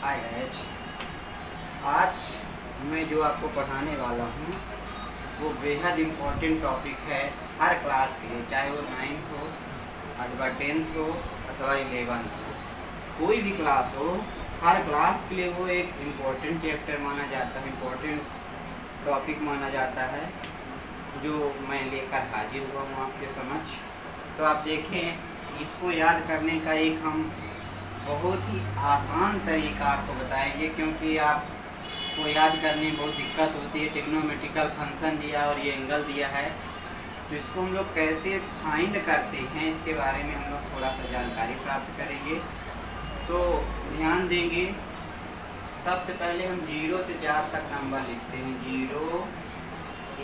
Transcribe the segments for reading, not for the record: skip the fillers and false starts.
Hi guys, आज मैं जो आपको पढ़ाने वाला हूँ वो बेहद इम्पोर्टेंट टॉपिक है हर क्लास के लिए, चाहे वो 9th हो अथवा 10th हो अथवा 11th हो, कोई भी क्लास हो, हर क्लास के लिए वो एक इम्पोर्टेंट चैप्टर माना जाता है, इम्पोर्टेंट टॉपिक माना जाता है जो मैं लेकर हाजिर हुआ हूँ आपके समझ। तो आप देखें, इसको याद करने का एक हम बहुत ही आसान तरीका आपको बताएंगे, क्योंकि आपको याद करने में बहुत दिक्कत होती है। ट्रिग्नोमेट्रिकल फंक्शन दिया और ये एंगल दिया है, तो इसको हम लोग कैसे फाइंड करते हैं इसके बारे में हम लोग थोड़ा सा जानकारी प्राप्त करेंगे। तो ध्यान देंगे, सबसे पहले हम 0 से 4 तक नंबर लिखते हैं। 0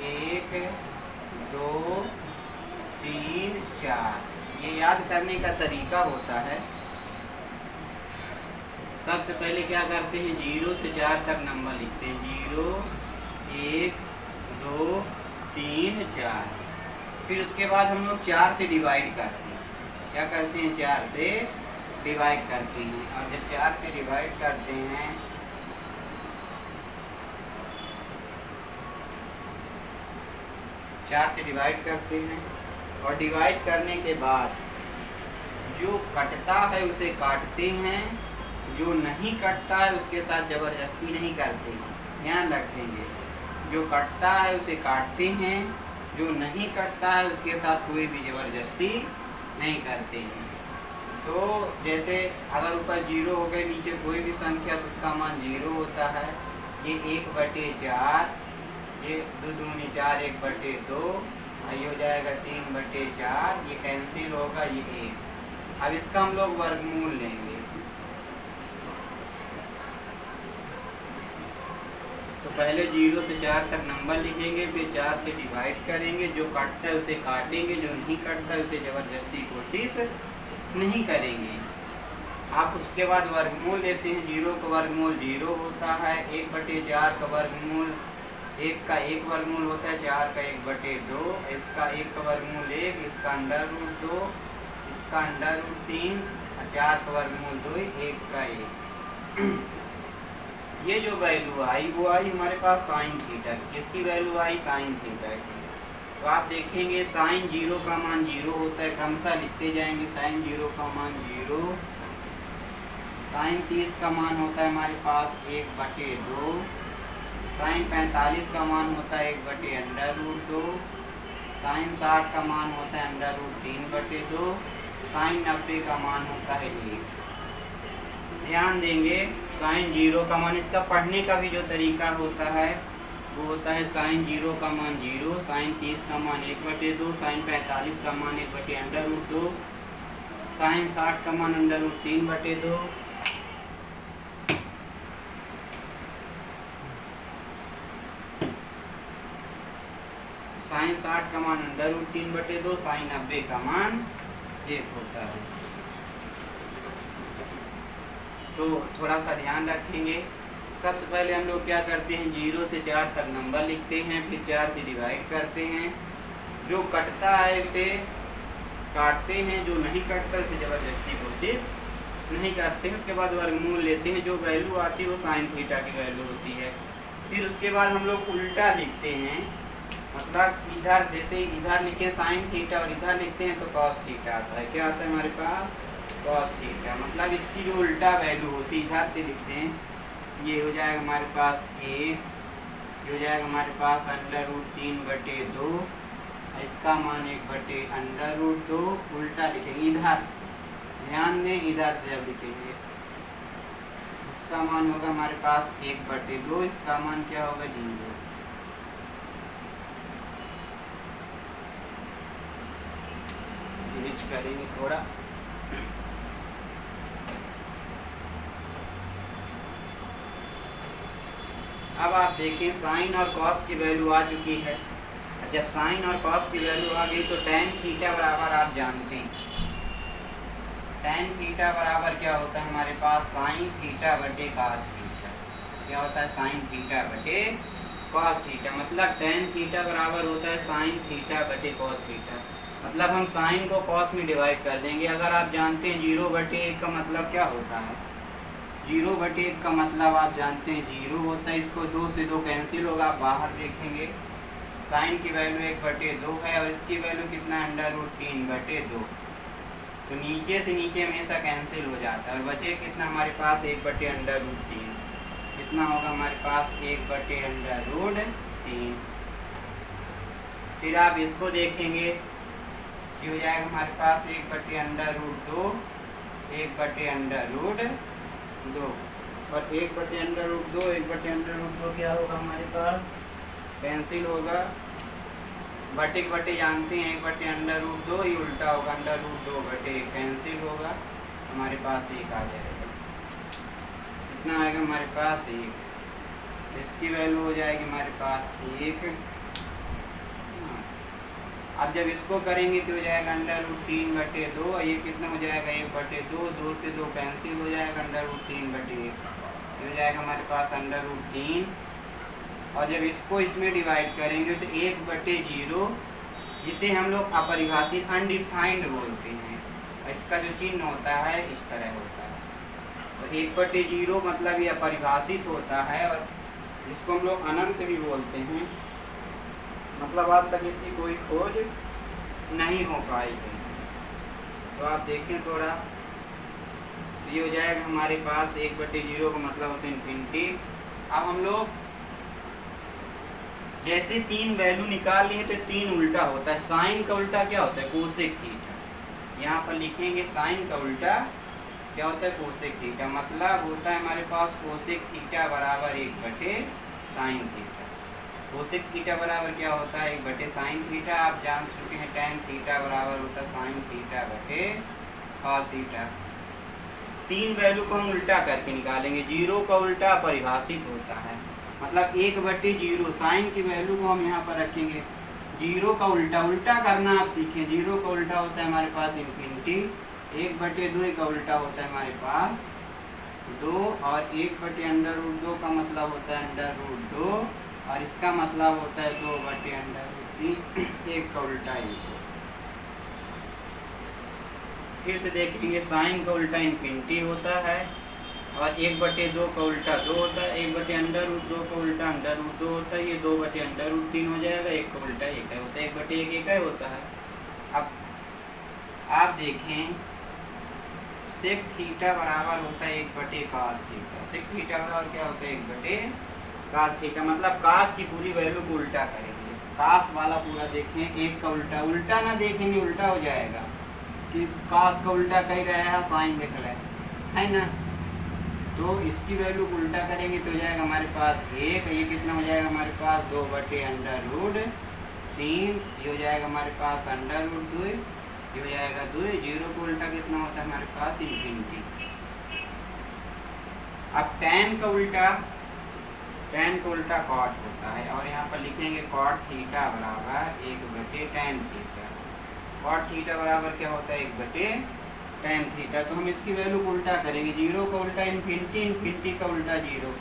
1 2 3 4, ये याद करने का तरीका होता है। सबसे पहले क्या करते हैं, 0 से 4 तक नंबर लिखते हैं। 0 1 2 3 4, फिर उसके बाद हम लोग 4 से डिवाइड करते हैं। क्या करते हैं, 4 से डिवाइड करते हैं। और जब 4 से डिवाइड करते हैं, और डिवाइड करने के बाद जो कटता है उसे काटते हैं, जो नहीं कटता है उसके साथ ज़बरदस्ती नहीं करते हैं। ध्यान रखेंगे, जो कटता है उसे काटते हैं, जो नहीं कटता है उसके साथ कोई भी ज़बरदस्ती नहीं करते हैं। तो जैसे अगर ऊपर 0 हो गए, नीचे कोई भी संख्या, तो उसका मान 0 होता है। ये 1/4, ये 2 दूनी 4, 1/2, ये हो जाएगा 3/4, ये कैंसिल होगा, ये 1। अब इसका हम लोग वर्गमूल लेंगे। तो पहले 0 से 4 तक नंबर लिखेंगे, फिर 4 से डिवाइड करेंगे, जो कटता है उसे काटेंगे, जो नहीं कटता है उसे ज़बरदस्ती कोशिश नहीं करेंगे। आप उसके बाद वर्गमूल लेते हैं। 0 का वर्गमूल 0 होता है, 1/4 का वर्गमूल 1 का 1 वर्गमूल होता है, 4 का 1/2, इसका 1 का वर्गमूल 1, इसका √2, इसका √3, 4 का वर्गमूल 2, 1 का 1। ये जो वैल्यू आई वो आई हमारे पास साइन थीटा की। इसकी वैल्यू आई साइन थीटा की। तो आप देखेंगे साइन 0 का मान 0 होता है, क्रमशः लिखते जाएंगे। साइन 0 का मान 0, साइन 30 का मान होता है हमारे पास 1/2, साइन 45 का मान होता है 1/√2, साइन 60 का मान होता है √3/2, साइन 90 का मान होता है 1। ध्यान देंगे, साइन 0 का मान, इसका पढ़ने का भी जो तरीका होता है वो होता है साइन 0 का मान 0, साइन 30 का मान 1/2, साइन 45 का मान 1/√2, साइन 60 का मान √3/2, साइन 60 का मान √3/2, साइन 90 का मान 1 होता है। तो थोड़ा सा ध्यान रखेंगे। सबसे पहले हम लोग क्या करते हैं, 0 से 4 तक नंबर लिखते हैं, फिर 4 से डिवाइड करते हैं, जो कटता है उसे काटते हैं, जो नहीं कटता उसे ज़बरदस्ती कोशिश नहीं करते हैं। उसके बाद वर्गमूल लेते हैं, जो वैल्यू आती है वो साइन थीटा की वैल्यू होती है। फिर उसके बाद हम लोग उल्टा लिखते हैं, मतलब इधर जैसे इधर लिखे साइन थीटा और इधर लिखते हैं तो कॉस थीटा आता है। क्या आता है हमारे पास, कॉस थीटा। मतलब इसकी जो उल्टा वैल्यू होती है, इधर से लिखते हैं, ये हो जाएगा हमारे पास 1, ये हो जाएगा हमारे पास √3/2, इसका मान 1/√2। उल्टा लिखेंगे इधर से, ध्यान दें, इधर से जब लिखेंगे इसका मान होगा हमारे पास 1/2, इसका मान क्या होगा, 0। रिच करेंगे थोड़ा। अब आप देखें, साइन और कॉस की वैल्यू आ चुकी है। जब साइन और कॉस की वैल्यू आ गई तो टैन थीटा बराबर आप जानते हैं, टैन थीटा बराबर क्या होता है हमारे पास, साइन थीटा बटे कॉस थीटा। क्या होता है, साइन थीटा बटे कॉस थीटा। मतलब टैन थीटा बराबर होता है साइन थीटा बटे कॉस थीटा। मतलब हम साइन को कॉस में डिवाइड कर देंगे। अगर आप जानते हैं 0/1 का मतलब क्या होता है, जीरो बटे एक का मतलब आप जानते हैं जीरो होता है, इसको दो से दो कैंसिल होगा, आप बाहर देखेंगे साइन की वैल्यू 1/2 है और इसकी वैल्यू कितना √3/2, तो नीचे से नीचे हमेशा कैंसिल हो जाता है और बचे कितना हमारे पास 1/√3, कितना होगा हमारे पास 1/√3। फिर आप इसको देखेंगे कि हो जाएगा हमारे पास 1/√2, 1/√2 और 1/√2, 1/√2 क्या होगा हमारे पास कैंसिल होगा, बटे बटे जानते हैं 1/√2 ये उल्टा होगा, √2 बटे कैंसिल होगा, हमारे पास 1 आ जाएगा, कितना आएगा हमारे पास 1, इसकी वैल्यू हो जाएगी हमारे पास 1। अब जब इसको करेंगे तो हो जाएगा √3/2 और ये कितना हो जाएगा 1/2, 2 से 2 कैंसिल हो जाएगा, √3/1 हो जाएगा हमारे पास √3। और जब इसको इसमें डिवाइड करेंगे तो 1/0 जिसे हम लोग अपरिभाषित अनडिफाइंड बोलते हैं, इसका जो चिन्ह होता है इस तरह होता है, तो 1/0 मतलब ये अपरिभाषित होता है और इसको हम लोग अनंत भी बोलते हैं, मतलब आज तक इसकी कोई खोज नहीं हो पाई है। तो आप देखें थोड़ा, तो ये हो जाएगा हमारे पास 1/0 का मतलब होता है इन्फिनिटी। अब हम लोग जैसे 3 वैल्यू निकाल लिए तो 3 उल्टा होता है, साइन का उल्टा क्या होता है कोसेक थीटा, यहाँ पर लिखेंगे साइन का उल्टा क्या होता है कोसेक थीटा, मतलब होता है हमारे पास कोसेक थीटा बराबर 1/साइन थीटा। कोसेक थीटा बराबर क्या होता है 1/साइन थीटा, आप जान चुके हैं tan थीटा बराबर होता है साइन थीटा बटे cos थीटा। 3 वैल्यू को हम उल्टा करके निकालेंगे, जीरो का उल्टा परिभाषित होता है, मतलब 1/0 साइन की वैल्यू को हम यहाँ पर रखेंगे, जीरो का उल्टा उल्टा करना आप सीखें, जीरो का उल्टा होता है हमारे पास इन्फिनिटी, 1/2 का उल्टा होता है हमारे पास 2 और 1/√2 का मतलब होता है √2 और इसका मतलब होता है 2/√3, एक का उल्टा 1। फिर से देखेंगे साइन का उल्टा इन्फिनिटी होता है और 1/2 का उल्टा 2 होता है, 1/√2 का उल्टा √2 होता है, ये 2/√3 हो जाएगा, एक का उल्टा 1 होता है, 1/1 1 होता है। अब आप देखें सेक थीटा बराबर होता है 1/cos थीटा, सेक थीटा बराबर क्या होता है 1/cos थीटा, मतलब कास की पूरी वैल्यू को उल्टा करेंगे, कास वाला पूरा देखें, 1 का उल्टा, उल्टा ना देखेंगे उल्टा हो जाएगा कि कास का उल्टा कह रहा है साइन दिख रहा है ना, तो इसकी वैल्यू को उल्टा करेंगे तो हो जाएगा हमारे पास 1, ये कितना हो जाएगा हमारे पास 2/√3, ये हो जाएगा हमारे पास √2, ये हो जाएगा 2, जीरो को उल्टा कितना होता है हमारे पास इन्फिनिटी। अब tan का उल्टा कॉट होता है और यहाँ पर लिखेंगे कॉट थीटा बराबर 1/tan थीटा, कॉट थीटा बराबर क्या होता है 1/tan थीटा, तो हम इसकी वैल्यू को उल्टा करेंगे, जीरो का उल्टा इन्फिनिटी, इन्फिनिटी का उल्टा जीरो,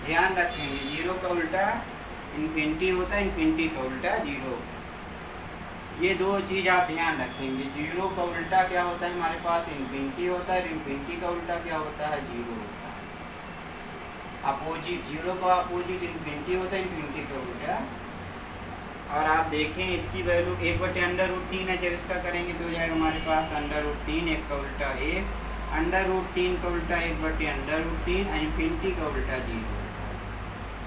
ध्यान रखेंगे जीरो का उल्टा इन्फिनिटी होता है, इन्फिनिटी का उल्टा जीरो, ये दो चीज़ आप ध्यान रखेंगे, जीरो का उल्टा क्या होता है हमारे पास इन्फिनिटी होता है, इन्फिनिटी का उल्टा क्या होता है जीरो होता है, अपोजिट, जीरो का अपोजिट इन्फिनिटी होता है, इन्फिनिटी का उल्टा। और आप देखें इसकी वैल्यू 1/√3 है, जब इसका करेंगे तो हो जाएगा हमारे पास √3, 1 का उल्टा 1, √3 का उल्टा 1/√3, इन्फिनिटी का उल्टा 0,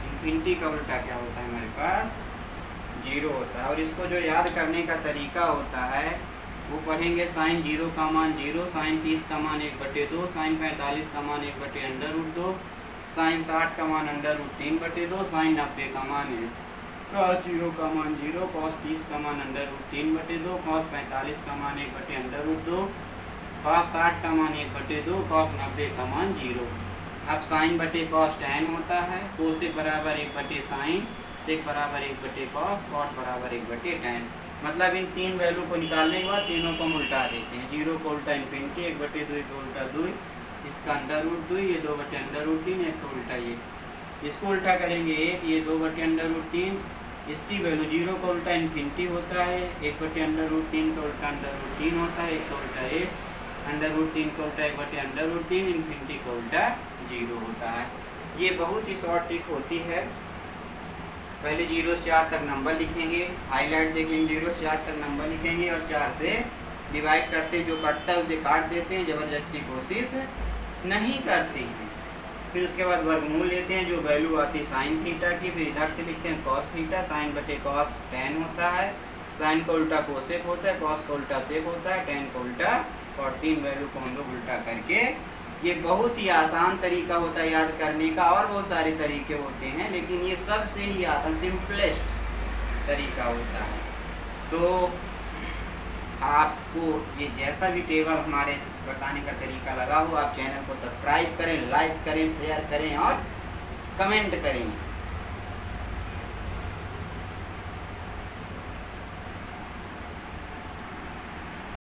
इन्फिनिटी का उल्टा क्या होता है हमारे पास 0 होता है। और इसको जो याद करने का तरीका होता है वो पढ़ेंगे, साइन 0 का मान 0, साइन 30 का मान 1/2, साइन 45 का मान 1/√2, साइन 60 का मान √3/2, साइन 90 का मान है cos 0 का मान 0, cos 30 का मान √3/2, cos 45 का मान 1/√2, cos 60 का मान 1/2, cos 90 का मान 0। अब साइन बटे cos tan होता है, कोसेक बराबर 1/sin, सेक बराबर 1/cos, कॉट बराबर 1/tan, मतलब इन 3 वैल्यू को निकालने के बाद तीनों को हम उल्टा देते हैं, 0 को उल्टा इन्फिनिटी, 1/2 को उल्टा 2, इसका √2, ये 2/√3, एक को उल्टा ये, इसको उल्टा करेंगे 1, ये 2/√3, इसकी वैल्यू 0 का उल्टा इन्फिनिटी होता है, 1/√3 का उल्टा √3 होता है, एक का उल्टा 1, अंडर रूट 3 का उल्टा 1/√3, इन्फिनिटी का उल्टा 0 होता है। ये बहुत ही शॉर्ट ट्रिक होती है। पहले 0 से 4 तक नंबर लिखेंगे, हाईलाइट देखेंगे, 0 से 4 तक नंबर लिखेंगे और 4 से डिवाइड करते हैं, जो कटता है उसे काट देते हैं, ज़बरदस्ती कोशिश नहीं करते हैं। फिर उसके बाद वर्गमूल लेते हैं, जो वैल्यू आती है साइन थीटा की, फिर इधर से लिखते हैं कॉस थीटा, साइन बटे कॉस टेन होता है, साइन का उल्टा कोसेक होता है, कॉस का उल्टा सेक होता है, टेन का उल्टा, और 3 वैल्यू को हम लोग उल्टा करके, ये बहुत ही आसान तरीका होता है याद करने का, और बहुत सारे तरीके होते हैं, लेकिन ये सबसे ही आसान सिंपलेस्ट तरीका होता है। तो आपको ये जैसा भी टेबल हमारे बताने का तरीका लगा हो, आप चैनल को सब्सक्राइब करें, लाइक करें, शेयर करें और कमेंट करें।